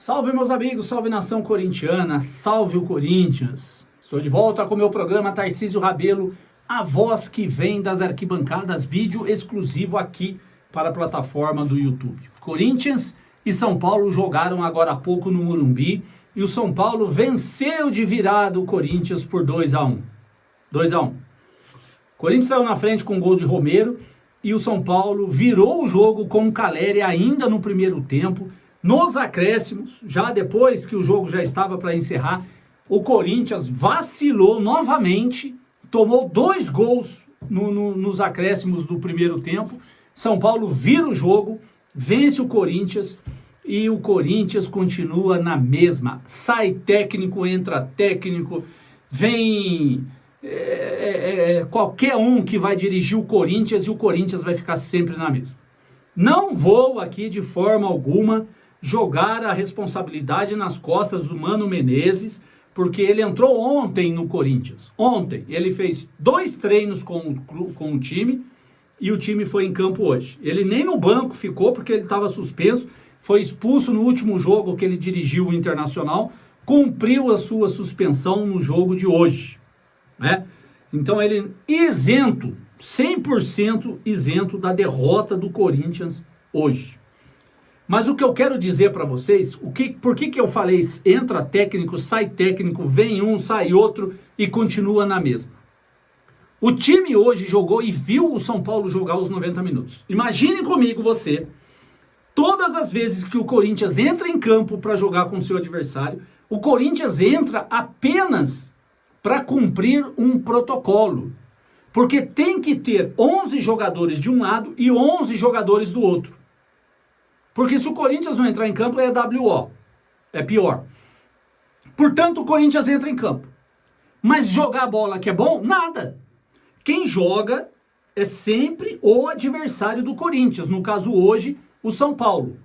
Salve meus amigos, salve nação corintiana, salve o Corinthians. Estou de volta com o meu programa Tarcísio Rabelo, a voz que vem das arquibancadas, vídeo exclusivo aqui para a plataforma do YouTube. Corinthians e São Paulo jogaram agora há pouco no Morumbi e o São Paulo venceu de virada o Corinthians por 2-1. 2-1. O Corinthians saiu na frente com um gol de Romero e o São Paulo virou o jogo com o Caleri ainda no primeiro tempo. Nos acréscimos, já depois que o jogo já estava para encerrar, o Corinthians vacilou novamente, tomou 2 gols nos acréscimos do primeiro tempo. São Paulo vira o jogo, vence o Corinthians e o Corinthians continua na mesma. Sai técnico, entra técnico, vem qualquer um que vai dirigir o Corinthians e o Corinthians vai ficar sempre na mesma. Não vou aqui de forma alguma jogar a responsabilidade nas costas do Mano Menezes, porque ele entrou ontem no Corinthians. Ontem, ele fez 2 treinos com o time e o time foi em campo hoje. Ele nem no banco ficou porque ele estava suspenso, foi expulso no último jogo que ele dirigiu o Internacional, cumpriu a sua suspensão no jogo de hoje, né? Então ele isento, 100% isento da derrota do Corinthians hoje. Mas o que eu quero dizer para vocês, por que eu falei entra técnico, sai técnico, vem um, sai outro e continua na mesma? O time hoje jogou e viu o São Paulo jogar os 90 minutos. Imagine comigo você, todas as vezes que o Corinthians entra em campo para jogar com o seu adversário, o Corinthians entra apenas para cumprir um protocolo. Porque tem que ter 11 jogadores de um lado e 11 jogadores do outro. Porque se o Corinthians não entrar em campo, é WO. É pior. Portanto, o Corinthians entra em campo. Mas jogar a bola que é bom? Nada. Quem joga é sempre o adversário do Corinthians. No caso hoje, o São Paulo.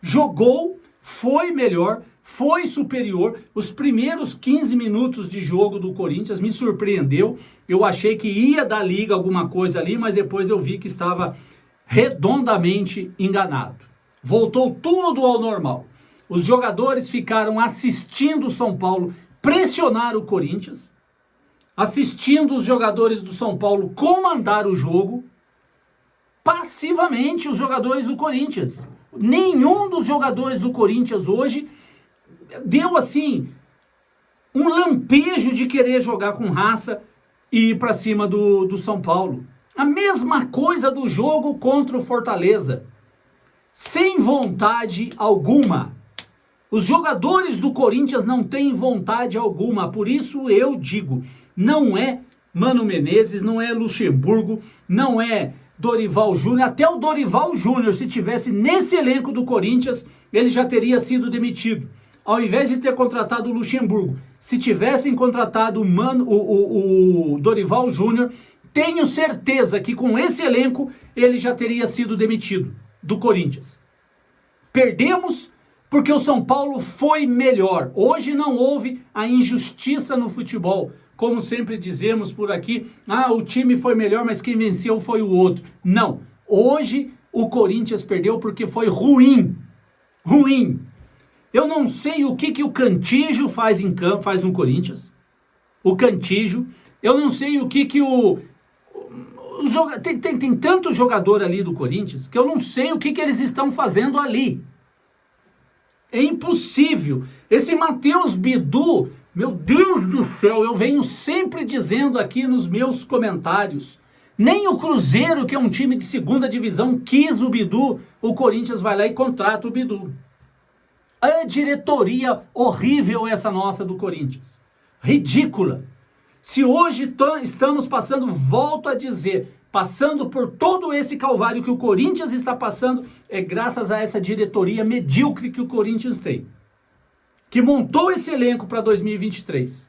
Jogou, foi melhor, foi superior. Os primeiros 15 minutos de jogo do Corinthians me surpreendeu. Eu achei que ia dar liga alguma coisa ali, mas depois eu vi que estava redondamente enganado. Voltou tudo ao normal. Os jogadores ficaram assistindo o São Paulo pressionar o Corinthians, assistindo os jogadores do São Paulo comandar o jogo, passivamente os jogadores do Corinthians. Nenhum dos jogadores do Corinthians hoje deu assim um lampejo de querer jogar com raça e ir para cima do São Paulo. A mesma coisa do jogo contra o Fortaleza. Sem vontade alguma. Os jogadores do Corinthians não têm vontade alguma. Por isso eu digo, não é Mano Menezes, não é Luxemburgo, não é Dorival Júnior. Até o Dorival Júnior, se tivesse nesse elenco do Corinthians, ele já teria sido demitido. Ao invés de ter contratado o Luxemburgo, se tivessem contratado o Dorival Júnior, tenho certeza que com esse elenco ele já teria sido demitido do Corinthians. Perdemos porque o São Paulo foi melhor. Hoje não houve a injustiça no futebol. Como sempre dizemos por aqui, o time foi melhor, mas quem venceu foi o outro. Não. Hoje o Corinthians perdeu porque foi ruim. Ruim. Eu não sei o que o Cantillo faz em campo, faz no Corinthians. O Cantillo. Eu não sei o que tem tanto jogador ali do Corinthians que eu não sei o que eles estão fazendo ali. É impossível. Esse Matheus Bidu, meu Deus do céu, eu venho sempre dizendo aqui nos meus comentários. Nem o Cruzeiro, que é um time de segunda divisão, quis o Bidu. O Corinthians vai lá e contrata o Bidu. A diretoria horrível essa nossa do Corinthians. Ridícula. Se hoje estamos passando, volto a dizer, passando por todo esse calvário que o Corinthians está passando, é graças a essa diretoria medíocre que o Corinthians tem. Que montou esse elenco para 2023.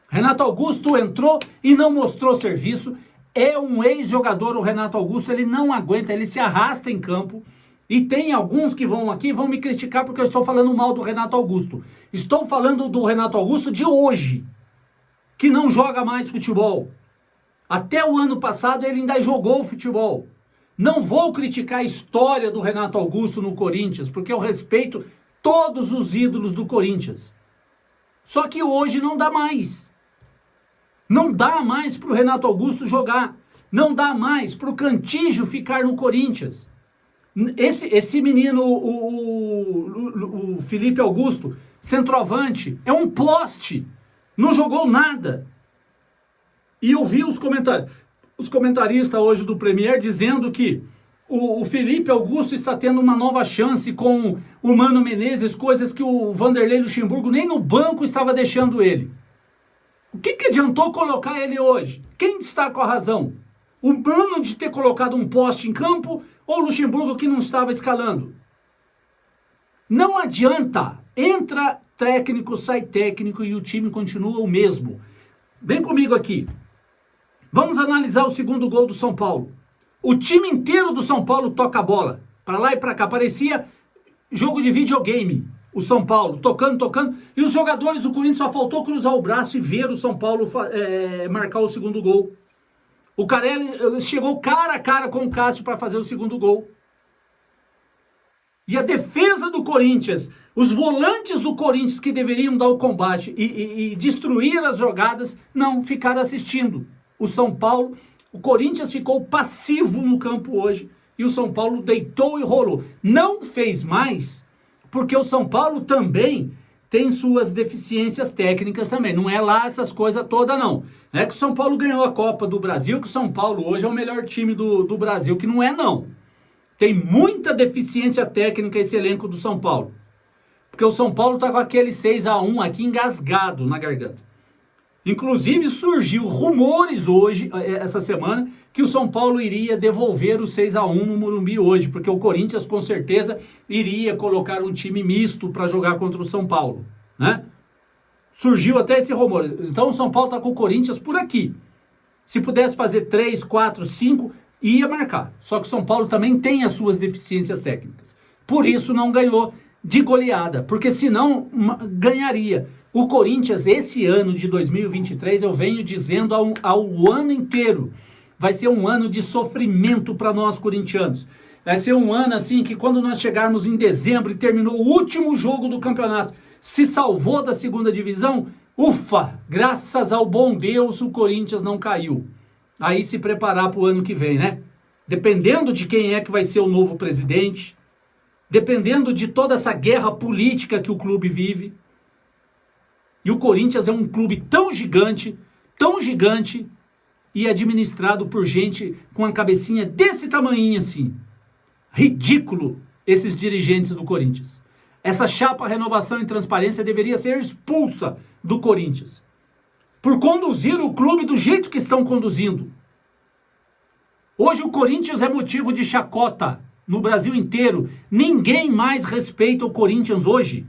Renato Augusto entrou e não mostrou serviço. É um ex-jogador, o Renato Augusto, ele não aguenta, ele se arrasta em campo. E tem alguns que vão aqui vão me criticar porque eu estou falando mal do Renato Augusto. Estou falando do Renato Augusto de hoje, que não joga mais futebol. Até o ano passado ele ainda jogou futebol. Não vou criticar a história do Renato Augusto no Corinthians, porque eu respeito todos os ídolos do Corinthians. Só que hoje não dá mais. Não dá mais para o Renato Augusto jogar. Não dá mais para o Cantillo ficar no Corinthians. Esse menino, o Felipe Augusto, centroavante, é um poste. Não jogou nada. E eu vi os comentaristas hoje do Premier dizendo que o Felipe Augusto está tendo uma nova chance com o Mano Menezes, coisas que o Vanderlei Luxemburgo nem no banco estava deixando ele. O que adiantou colocar ele hoje? Quem está com a razão? O Mano de ter colocado um poste em campo ou o Luxemburgo que não estava escalando? Não adianta. Entra técnico, sai técnico e o time continua o mesmo. Vem comigo aqui. Vamos analisar o segundo gol do São Paulo. O time inteiro do São Paulo toca a bola. Para lá e para cá. Parecia jogo de videogame. O São Paulo tocando. E os jogadores do Corinthians só faltou cruzar o braço e ver o São Paulo marcar o segundo gol. O Carelli chegou cara a cara com o Cássio para fazer o segundo gol. E a defesa do Corinthians, os volantes do Corinthians que deveriam dar o combate e destruir as jogadas, não ficaram assistindo. O Corinthians ficou passivo no campo hoje e o São Paulo deitou e rolou. Não fez mais porque o São Paulo também tem suas deficiências técnicas também. Não é lá essas coisas todas, não. Não é que o São Paulo ganhou a Copa do Brasil, que o São Paulo hoje é o melhor time do Brasil, que não é, não. Tem muita deficiência técnica esse elenco do São Paulo. Porque o São Paulo tá com aquele 6-1 aqui engasgado na garganta. Inclusive surgiu rumores hoje, essa semana, que o São Paulo iria devolver o 6-1 no Morumbi hoje, porque o Corinthians com certeza iria colocar um time misto para jogar contra o São Paulo, né? Surgiu até esse rumor. Então o São Paulo tá com o Corinthians por aqui. Se pudesse fazer 3, 4, 5, ia marcar. Só que o São Paulo também tem as suas deficiências técnicas. Por isso não ganhou de goleada, porque senão ganharia. O Corinthians, esse ano de 2023, eu venho dizendo ao ano inteiro, vai ser um ano de sofrimento para nós corintianos. Vai ser um ano assim que quando nós chegarmos em dezembro e terminou o último jogo do campeonato, se salvou da segunda divisão, ufa, graças ao bom Deus o Corinthians não caiu. Aí se preparar para o ano que vem, né? Dependendo de quem é que vai ser o novo presidente, dependendo de toda essa guerra política que o clube vive. E o Corinthians é um clube tão gigante e administrado por gente com a cabecinha desse tamanhinho assim. Ridículo esses dirigentes do Corinthians. Essa chapa Renovação e Transparência deveria ser expulsa do Corinthians por conduzir o clube do jeito que estão conduzindo. Hoje o Corinthians é motivo de chacota no Brasil inteiro. Ninguém mais respeita o Corinthians hoje.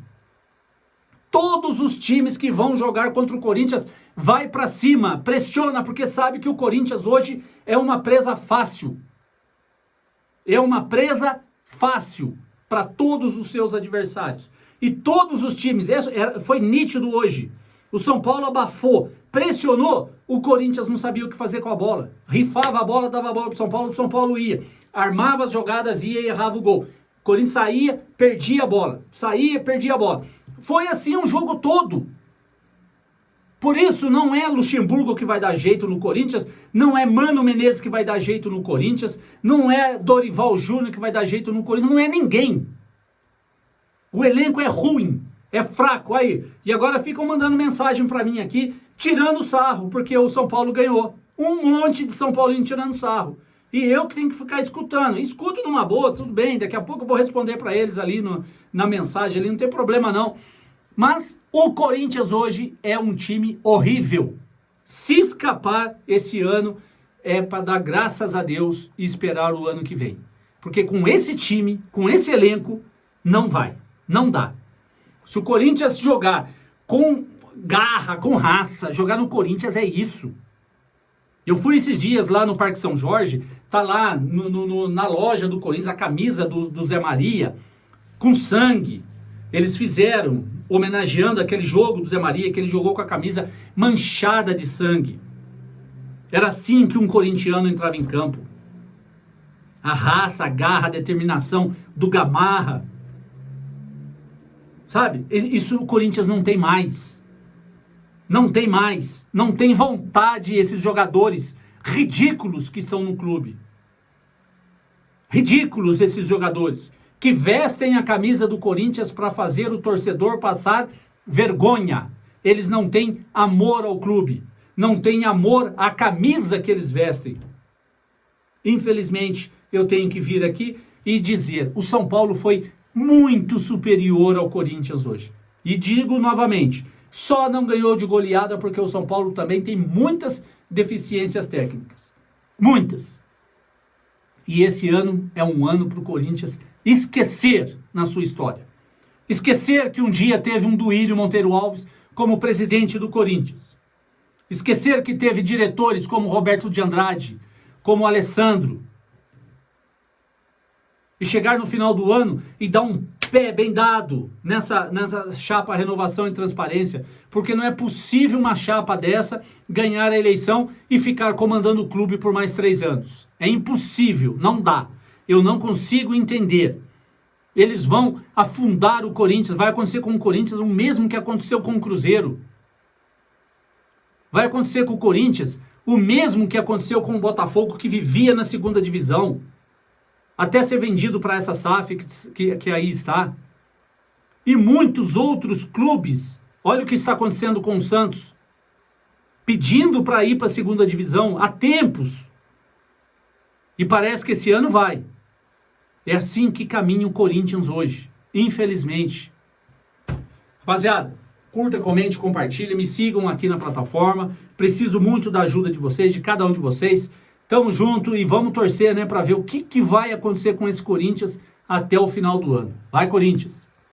Todos os times que vão jogar contra o Corinthians vai para cima, pressiona, porque sabe que o Corinthians hoje é uma presa fácil. É uma presa fácil para todos os seus adversários. E todos os times, foi nítido hoje. O São Paulo abafou, pressionou, o Corinthians não sabia o que fazer com a bola. Rifava a bola, dava a bola para o São Paulo ia. Armava as jogadas, ia e errava o gol. O Corinthians saía, perdia a bola. Saía, perdia a bola. Foi assim um jogo todo. Por isso não é Luxemburgo que vai dar jeito no Corinthians, não é Mano Menezes que vai dar jeito no Corinthians, não é Dorival Júnior que vai dar jeito no Corinthians, não é ninguém. O elenco é ruim, é fraco aí. E agora ficam mandando mensagem pra mim aqui, tirando sarro, porque o São Paulo ganhou. Um monte de São Paulino tirando sarro. E eu que tenho que ficar escutando. Escuto numa boa, tudo bem, daqui a pouco eu vou responder pra eles ali na mensagem, ali não tem problema não. Mas o Corinthians hoje é um time horrível. Se escapar esse ano é para dar graças a Deus e esperar o ano que vem. Porque com esse time, com esse elenco, não vai, não dá. Se o Corinthians jogar com garra, com raça, jogar no Corinthians é isso. Eu fui esses dias lá no Parque São Jorge, tá lá na loja do Corinthians a camisa do Zé Maria, com sangue. Eles fizeram, homenageando aquele jogo do Zé Maria, que ele jogou com a camisa manchada de sangue. Era assim que um corintiano entrava em campo. A raça, a garra, a determinação do Gamarra. Sabe? Isso o Corinthians não tem mais. Não tem mais. Não tem vontade esses jogadores ridículos que estão no clube. Ridículos esses jogadores que vestem a camisa do Corinthians para fazer o torcedor passar vergonha. Eles não têm amor ao clube. Não têm amor à camisa que eles vestem. Infelizmente, eu tenho que vir aqui e dizer, o São Paulo foi muito superior ao Corinthians hoje. E digo novamente, só não ganhou de goleada porque o São Paulo também tem muitas deficiências técnicas. Muitas. E esse ano é um ano para o Corinthians esquecer na sua história. Esquecer que um dia teve um Duílio Monteiro Alves como presidente do Corinthians. Esquecer que teve diretores como Roberto de Andrade, como Alessandro. E chegar no final do ano e dar um pé bem dado nessa chapa Renovação e Transparência, porque não é possível uma chapa dessa ganhar a eleição e ficar comandando o clube por mais 3 anos. É impossível, não dá. Eu não consigo entender. Eles vão afundar o Corinthians, vai acontecer com o Corinthians o mesmo que aconteceu com o Cruzeiro. Vai acontecer com o Corinthians o mesmo que aconteceu com o Botafogo, que vivia na 2ª divisão. Até ser vendido para essa SAF que aí está. E muitos outros clubes. Olha o que está acontecendo com o Santos. Pedindo para ir para a 2ª divisão há tempos. E parece que esse ano vai. É assim que caminha o Corinthians hoje. Infelizmente. Rapaziada, curta, comente, compartilha. Me sigam aqui na plataforma. Preciso muito da ajuda de vocês, de cada um de vocês. Tamo junto e vamos torcer, né, para ver o que vai acontecer com esse Corinthians até o final do ano. Vai, Corinthians!